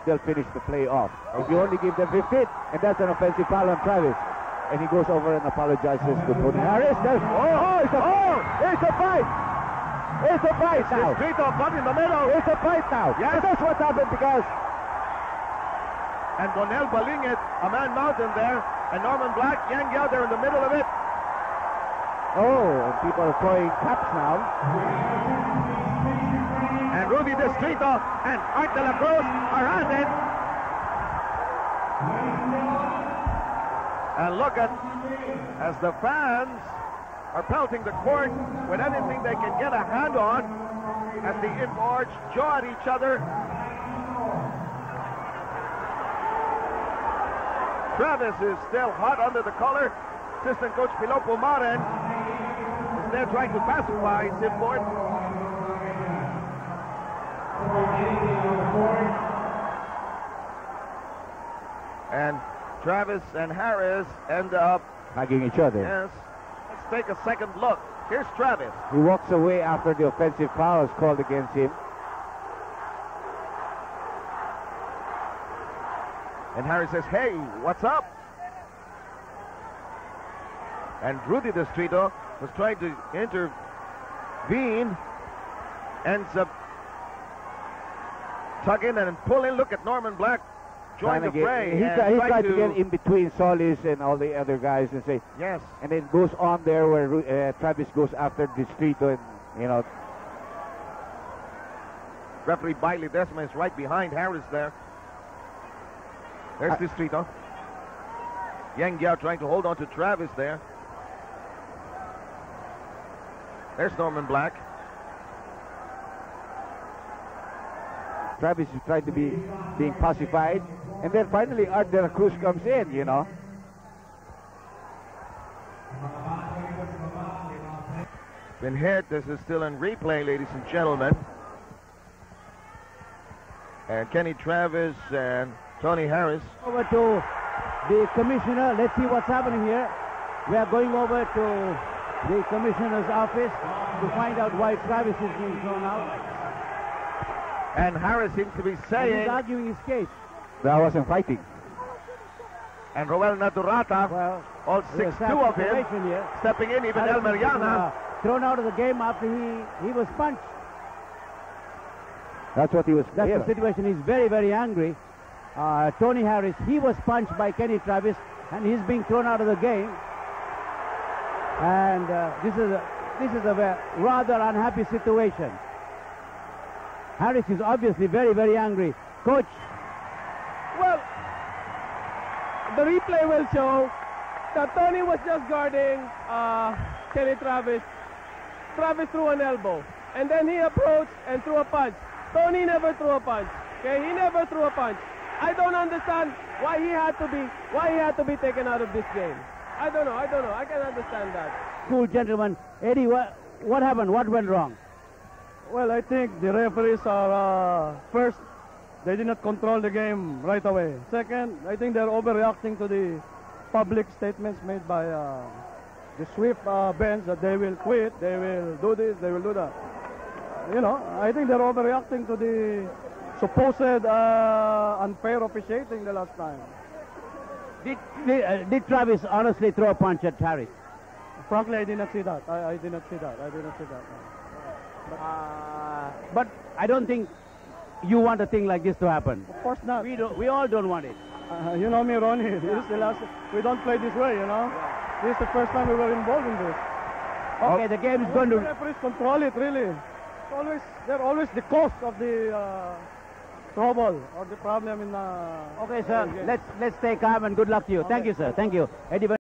they'll finish the play off. If you only give them 15, and that's an offensive foul on Travis. And he goes over and apologizes to Tony Harris. It's a fight! It's a fight now! Street off in the middle! It's a fight now! Yes! And that's what happened because... And Bonel Balingit, a man mountain there, and Norman Black, Yang Yao there in the middle of it. Oh, and people are throwing caps now. And Rudy Distrito and Art de la Cruz are at it. And look at, as the fans are pelting the court with anything they can get a hand on, as the Inforge jaw at each other. Travis is still hot under the collar. Assistant coach Pilopo Maren is there trying to pacify Simport. And Travis and Harris end up hugging each other. Yes. Let's take a second look. Here's Travis. He walks away after the offensive foul is called against him. And Harris says, "Hey, what's up?" And Rudy Distrito was trying to intervene, ends up tugging and pulling. Look at Norman Black join the fray. He tried to get in between Solis and all the other guys and say, yes. And it goes on there where Travis goes after Distrito, and you know. Referee Bailey Desma is right behind Harris there. There's Distrito. Yang Yao trying to hold on to Travis there. There's Norman Black. Travis is trying to being pacified, and then finally Art de la Cruz comes in, you know. Been hit. This is still in replay, ladies and gentlemen. And Kenny Travis and Tony Harris. Over to the commissioner. Let's see what's happening here. We are going over to the commissioner's office to find out why Travis is being thrown out. And Harris seems to be saying... And he's arguing his case. That wasn't fighting. And Roel Naturata, well, all 6'2" of him, here. stepping in, even El Mariana. Thrown out of the game after he was punched. That's what he was... That's the situation. He's very, very angry. Tony Harris, he was punched by Kenny Travis, and he's being thrown out of the game. And this is a rather unhappy situation. Harris is obviously very, very angry. Coach. Well, the replay will show that Tony was just guarding Kenny Travis. Travis threw an elbow, and then he approached and threw a punch. Tony never threw a punch. Okay, he never threw a punch. I don't understand why he had to be taken out of this game. I don't know. I can understand that. Cool, gentlemen. Eddie, what happened? What went wrong? Well, I think the referees are, first, they did not control the game right away. Second, I think they're overreacting to the public statements made by the Swift bench that they will quit, they will do this, they will do that. You know, I think they're overreacting to the supposed unfair officiating the last time. Did Travis honestly throw a punch at Harris? Frankly, I did not see that. I did not see that. But I don't think you want a thing like this to happen. Of course not. We all don't want it. You know me, Ronnie. This is the last. We don't play this way, you know. This is the first time we were involved in this. Okay, the game is going to. The referees control it, really. They're always the cause of the trouble or the problem in. Okay, sir. Let's stay calm and good luck to you. Okay. Thank you, sir. Thank you, Eddie.